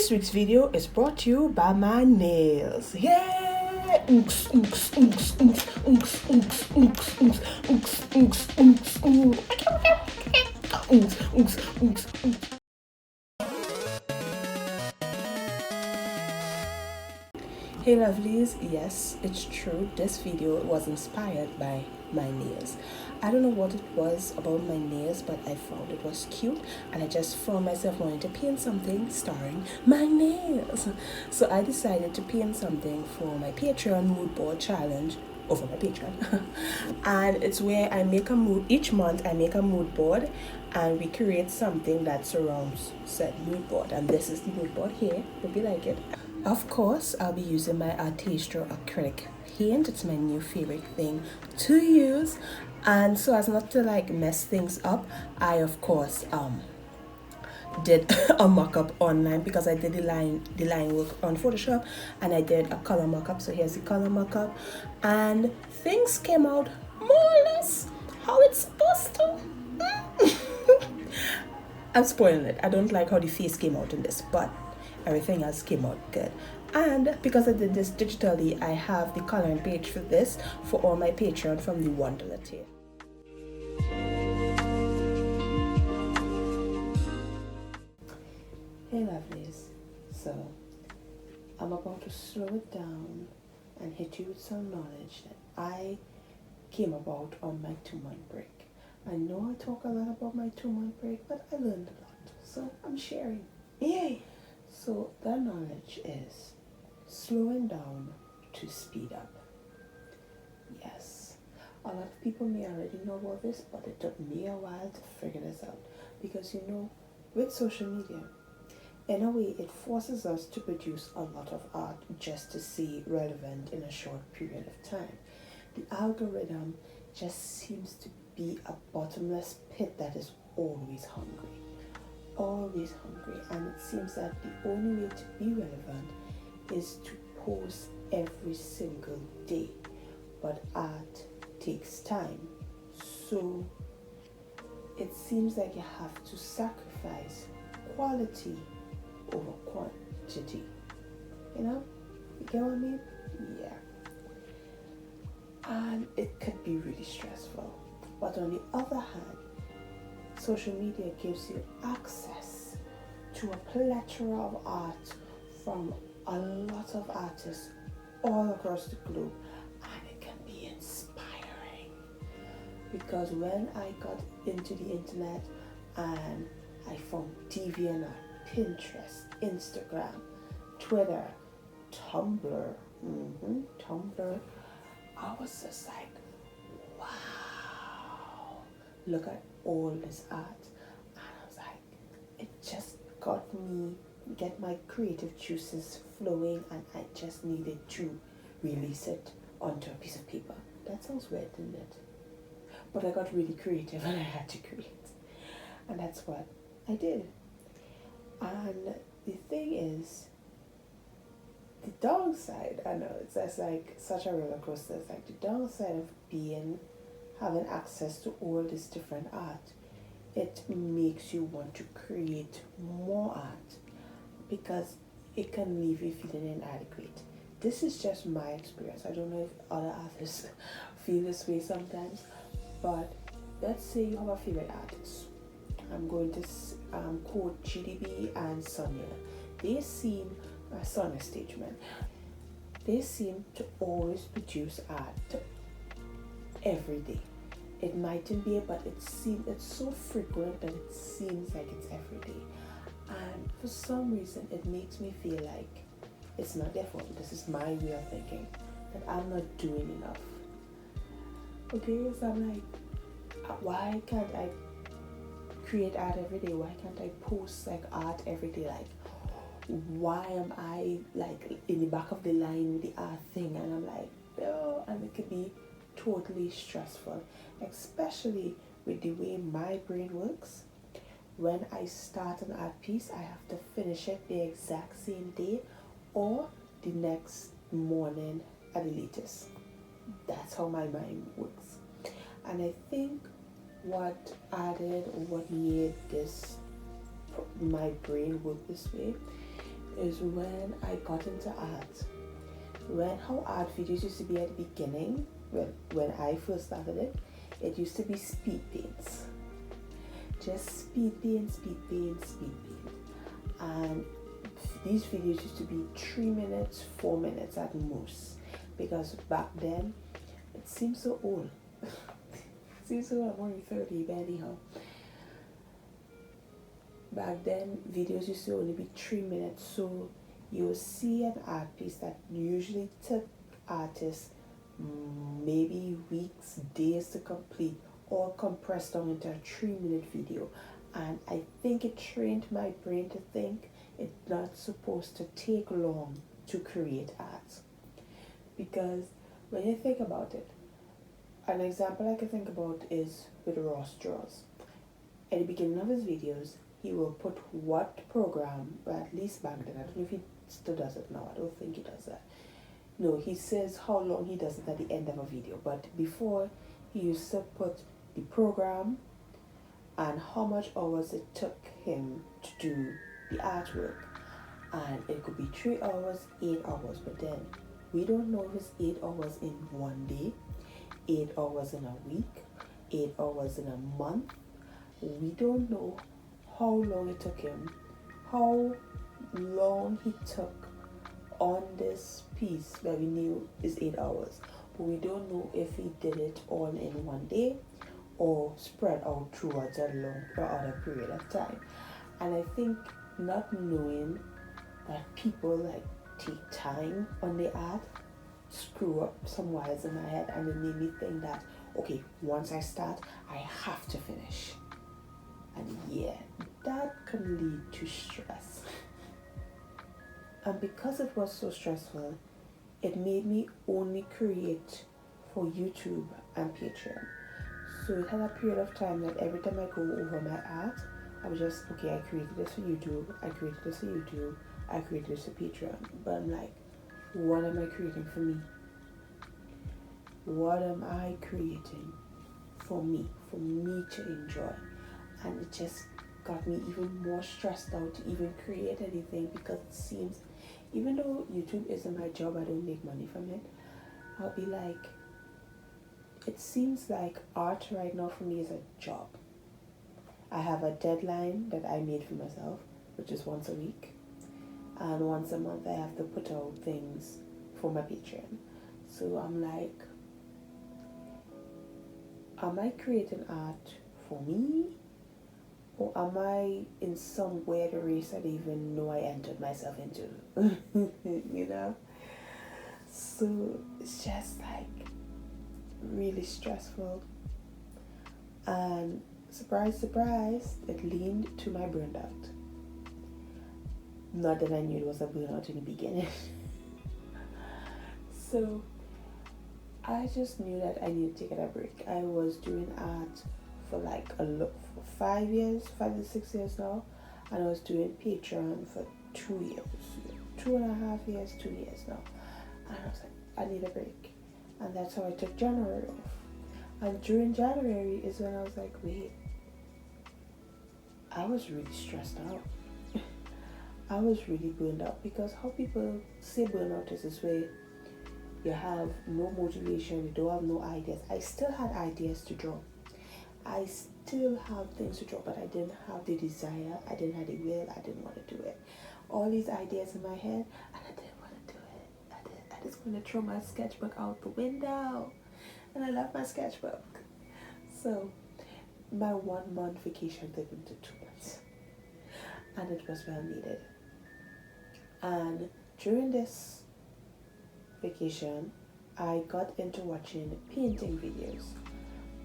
This week's video is brought to you by my nails. Yeah! Unks, unks, unks, unks, unks, unks, unks, unks, unks, unks, unks, unks, unks, unks. Hey lovelies, yes, it's true, this video was inspired by my nails. I don't know what it was about my nails, but I found it was cute and I just found myself wanting to paint something starring my nails. So I decided to paint something for my Patreon mood board challenge over my Patreon. And it's where I make a mood, each month I make a mood board and we create something that surrounds said mood board. And this is the mood board here, hope you like it. Of course, I'll be using my Artistro acrylic paint. It's my new favorite thing to use. And so as not to like mess things up, I of course did a mock-up online because I did the line work on Photoshop and I did a color mock-up. So here's the color mock-up and things came out more or less how it's supposed to. I'm spoiling it. I don't like how the face came out in this, but everything else came out good. And because I did this digitally, I have the coloring page for this for all my Patreon from the $1 tier. Hey lovelies, so I'm about to slow it down and hit you with some knowledge that I came about on my 2-month break. I know I talk a lot about my 2-month break, but I learned a lot, so I'm sharing. Yay! So that knowledge is slowing down to speed up. Yes, a lot of people may already know about this, but it took me a while to figure this out. Because you know, with social media, in a way it forces us to produce a lot of art just to stay relevant in a short period of time. The algorithm just seems to be a bottomless pit that is always hungry. Always hungry, and it seems that the only way to be relevant is to post every single day, but art takes time, so it seems like you have to sacrifice quality over quantity. You know, you get what I mean? Yeah. And it could be really stressful, but on the other hand, social media gives you access to a plethora of art from a lot of artists all across the globe, and it can be inspiring. Because when I got into the internet and I found DeviantArt, Pinterest, Instagram, Twitter, Tumblr, I was just like, wow, look at all this art. And I was like, it just get my creative juices flowing, and I just needed to release it onto a piece of paper. That sounds weird, didn't it? But I got really creative and I had to create. And that's what I did. And the thing is, the downside, I know it's just like such a roller coaster. It's like the downside of having access to all this different art, it makes you want to create more art because it can leave you feeling inadequate. This is just my experience. I don't know if other artists feel this way sometimes, but let's say you have a favorite artist. I'm going to quote GDB and Sonia. They seem, Sonia Stageman, they seem to always produce art every day. It mightn't be, but it's so frequent that it seems like it's every day. And for some reason, it makes me feel like it's not their fault. This is my way of thinking, that I'm not doing enough. Okay, so I'm like, why can't I create art every day? Why can't I post like art every day? Like, why am I like in the back of the line with the art thing? And I'm like, no, and it could be totally stressful, especially with the way my brain works. When I start an art piece, I have to finish it the exact same day or the next morning at the latest. That's how my mind works. And I think what made my brain work this way is when I got into art. How art videos used to be at the beginning, when I first started it used to be speed paints. Just speed paint. And these videos used to be 3 minutes, 4 minutes at most. Because back then, it seems so old. It seems so old, I'm only 30, but anyhow. Back then, videos used to only be 3 minutes, so you'll see an art piece that usually took artists maybe weeks, days to complete, all compressed down into a 3-minute video. And I think it trained my brain to think it's not supposed to take long to create art. Because when you think about it, an example I can think about is with Ross Draws. At the beginning of his videos, he will put what program, or at least back then, I don't know if he still does it now, I don't think he does that. No, he says how long he does it at the end of a video, but before, he used to put the program and how much hours it took him to do the artwork. And it could be 3 hours, 8 hours, but then we don't know if it's 8 hours in one day, 8 hours in a week, 8 hours in a month. We don't know how long it took him, how long he took on this piece that we knew is 8 hours. But we don't know if he did it all in one day or spread out throughout a long or other period of time. And I think not knowing that people like take time on the art screw up some wires in my head, and it made me think that, okay, once I start, I have to finish. And yeah, that can lead to stress. And because it was so stressful, it made me only create for YouTube and Patreon. So it had a period of time that every time I go over my art, I was just, okay, I created this for YouTube, I created this for YouTube, I created this for Patreon. But I'm like, what am I creating for me? What am I creating for me to enjoy? And it just got me even more stressed out to even create anything, because it seems, even though YouTube isn't my job, I don't make money from it, I'll be like, it seems like art right now for me is a job. I have a deadline that I made for myself, which is once a week, and once a month I have to put out things for my Patreon. So I'm like, am I creating art for me? Or am I in some weird race I didn't even know I entered myself into? You know? So it's just like really stressful. And surprise, surprise, it leaned to my burnout. Not that I knew it was a burnout in the beginning. So I just knew that I needed to take a break. I was doing art for like for 5 to 6 years now, and I was doing Patreon for 2 years, 2.5 years, 2 years now, and I was like, I need a break. And that's how I took January off. And during January is when I was like, wait, I was really stressed out. I was really burned out, because how people say burnout is this way: you have no motivation, you don't have no ideas. I still had ideas to draw. I still have things to draw, but I didn't have the desire, I didn't have the will, I didn't want to do it. All these ideas in my head, and I didn't want to do it. I just want to throw my sketchbook out the window. And I love my sketchbook. So my 1 month vacation turned into 2 months. And it was well needed. And during this vacation, I got into watching painting videos.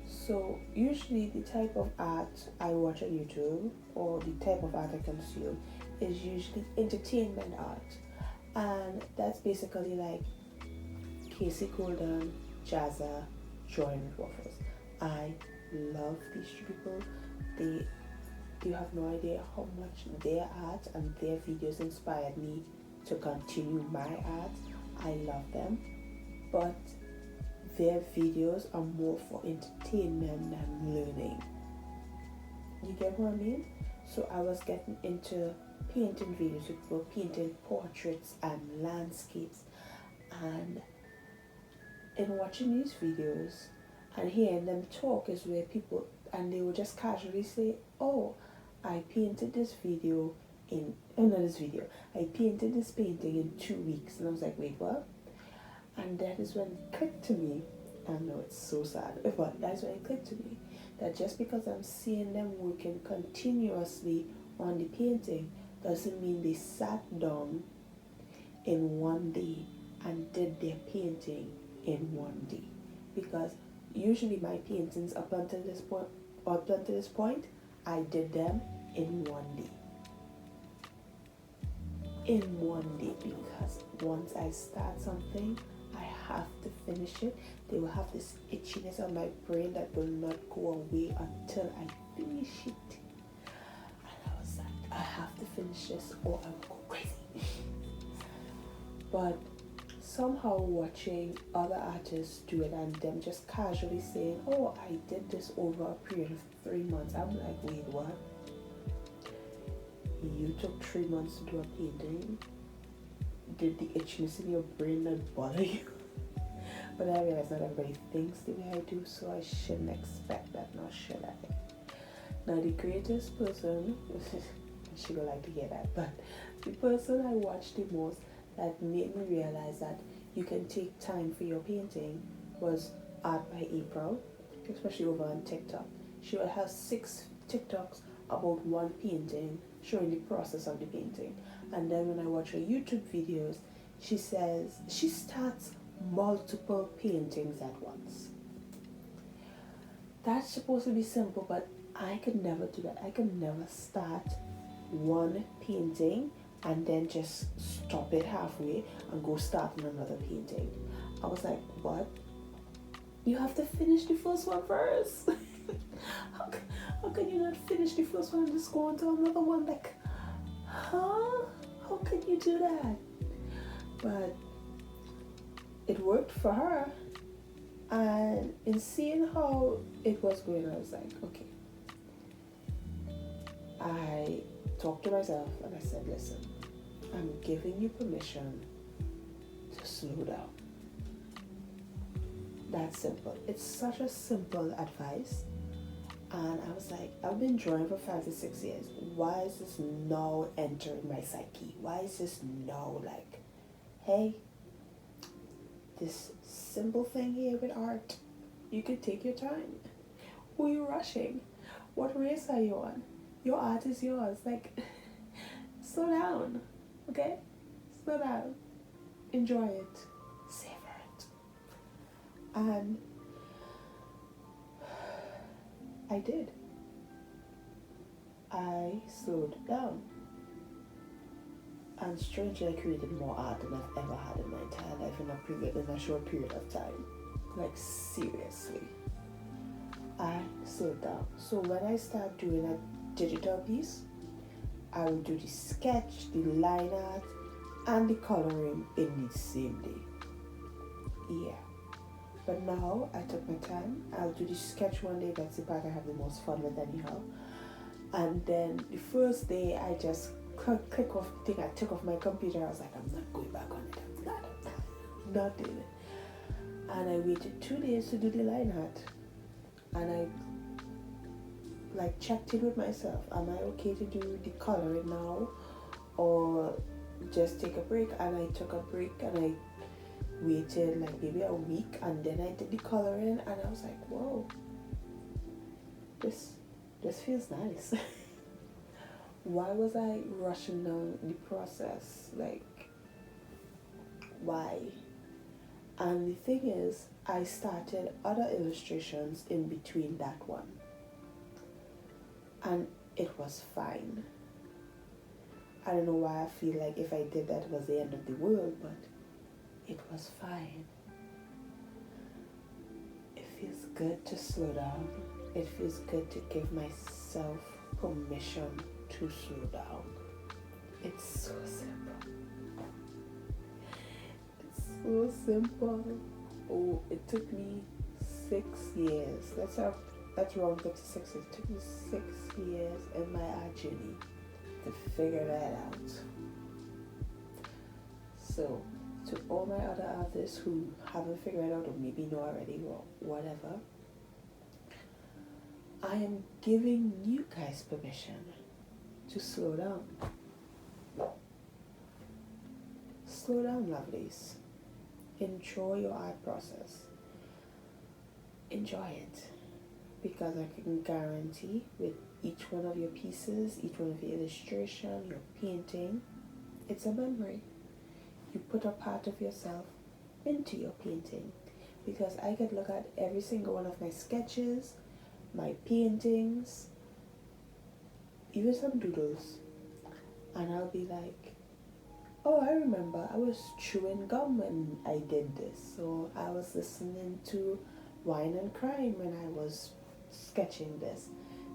So usually the type of art I watch on YouTube, or the type of art I consume, is usually entertainment art. And that's basically like Casey Golden, Jazza, Drawing with Waffles. I love these people. You have no idea how much their art and their videos inspired me to continue my art. I love them, but their videos are more for entertainment than learning. You get what I mean? So I was getting into painting videos, we were painting portraits and landscapes. And in watching these videos and hearing them talk is where people, and they would just casually say, oh, I painted this video in, oh, not this video, I painted this painting in 2 weeks. And I was like, wait, what? And that is when it clicked to me. I know it's so sad, but that's when it clicked to me that just because I'm seeing them working continuously on the painting doesn't mean they sat down in one day and did their painting in one day. Because usually my paintings up until this point, I did them in one day. In one day, because once I start something, I have to finish it. They will have this itchiness on my brain that will not go away until I finish it. And I was like, I have to finish this or I will go crazy. But somehow watching other artists do it and them just casually saying, oh, I did this over a period of 3 months. I'm like, wait, what? You took 3 months to do a painting? Did the itchiness in your brain not bother you? But I realize not everybody thinks the way I do, so I shouldn't expect that, nor should I. Now the greatest person, she would like to hear that, but the person I watched the most that made me realize that you can take time for your painting was Art by April, especially over on TikTok. She will have 6 TikToks about one painting, showing the process of the painting. And then when I watch her YouTube videos, she says she starts multiple paintings at once. That's supposed to be simple, but I could never do that. I could never start one painting and then just stop it halfway and go start on another painting. I was like, what? You have to finish the first one first. How can you not finish the first one and just go on to another one? Like, huh? How can you do that? But it worked for her. And in seeing how it was going, I was like, okay. I talked to myself and I said, listen, I'm giving you permission to slow down. That's simple. It's such a simple advice. And I was like, I've been drawing for 5 to 6 years. Why is this now entering my psyche? Why is this now like, hey, this simple thing here with art, you could take your time. Who are you rushing? What race are you on? Your art is yours. Like, slow down, okay? Slow down. Enjoy it. Savor it. And I did. I slowed down. And strangely, I created more art than I've ever had in my entire life in a short period of time. Like, seriously. I slowed down. So when I start doing a digital piece, I will do the sketch, the line art, and the coloring in the same day. Yeah. But now I took my time. I'll do the sketch one day. That's the part I have the most fun with anyhow. And then the first day I just click off the thing I took off my computer. I was like, I'm not going back on it. I'm not doing it. And I waited 2 days to do the line art. And I checked in with myself. Am I okay to do the coloring now or just take a break? And I took a break and I waited maybe a week and then I did the coloring and I was like, whoa, this feels nice. Why was I rushing down the process? Why? And the thing is, I started other illustrations in between that one. And it was fine. I don't know why I feel like if I did that it was the end of the world, but it was fine. It feels good to slow down. It feels good to give myself permission to slow down. It's so simple. It's so simple. Oh, it took me 6 years. Let's round up to 6 years. It took me 6 years in my art journey to figure that out. So, to all my other artists who haven't figured it out or maybe know already or whatever, I am giving you guys permission to slow down. Slow down, lovelies. Enjoy your art process. Enjoy it. Because I can guarantee with each one of your pieces, each one of your illustration, your painting, it's a memory. You put a part of yourself into your painting. Because I could look at every single one of my sketches, my paintings, even some doodles, and I'll be like, oh, I remember I was chewing gum when I did this, or I was listening to Wine and Crime when I was sketching this.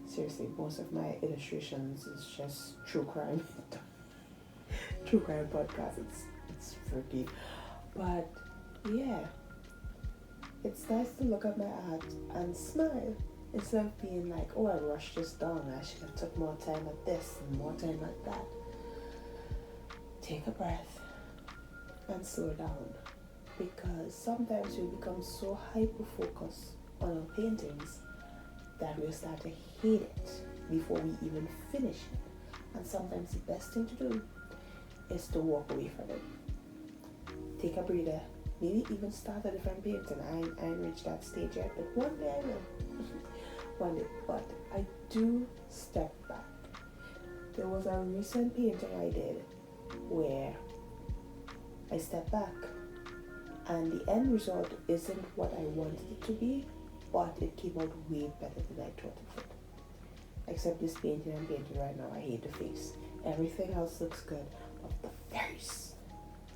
Seriously, most of my illustrations is just true crime. True crime podcast. It's freaky. But yeah, it's nice to look at my art and smile instead of being like, oh, I rushed this down. I should have took more time at this and more time at that. Take a breath and slow down, because sometimes we become so hyper-focused on our paintings that we'll start to hate it before we even finish it. And sometimes the best thing to do is to walk away from it. Take a breather. Maybe even start a different painting. I ain't reached that stage yet, but one day I will. One day. But I do step back. There was a recent painting I did where I stepped back and the end result isn't what I wanted it to be, but it came out way better than I thought it would. Except this painting I'm painting right now, I hate the face. Everything else looks good, but the face,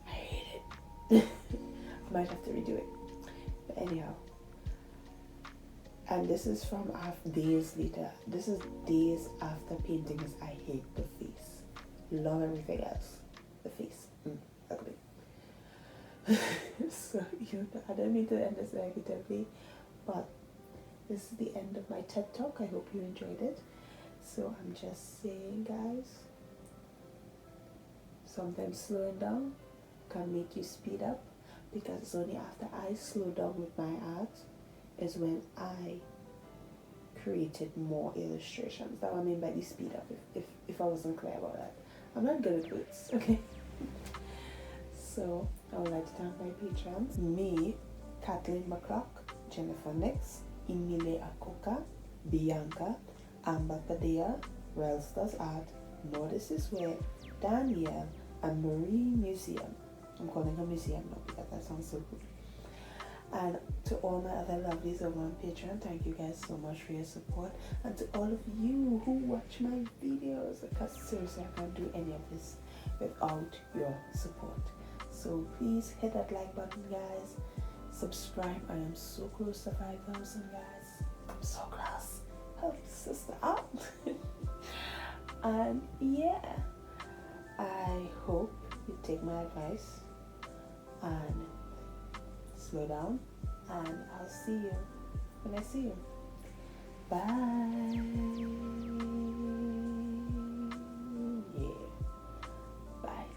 I hate it. I might have to redo it. But anyhow, and this is from days later. This is days after painting this. I hate the face. Love everything else. The face. Ugly. So, I don't mean to end this negatively, but this is the end of my TED Talk. I hope you enjoyed it. So I'm just saying, guys, sometimes slowing down can make you speed up, because it's only after I slow down with my art is when I created more illustrations. That's what I mean by the speed up, if I wasn't clear about that. I'm not good at words, okay? So I would like to thank my patrons. Me, Kathleen McClock, Jennifer Nix, Emile Akoka, Bianca, Amber Padilla, Relsters Art, Notice is Where, Danielle, and Marie Museum. I'm calling her Museum now because that sounds so good. And to all my other lovelies over on Patreon, thank you guys so much for your support. And to all of you who watch my videos, because seriously, I can't do any of this without your support. So please hit that like button, guys. Subscribe. I am so close to 5,000, guys. I'm so close. Help the sister out. And yeah, I hope you take my advice and slow down, and I'll see you when I see you. Bye. Yeah. Bye.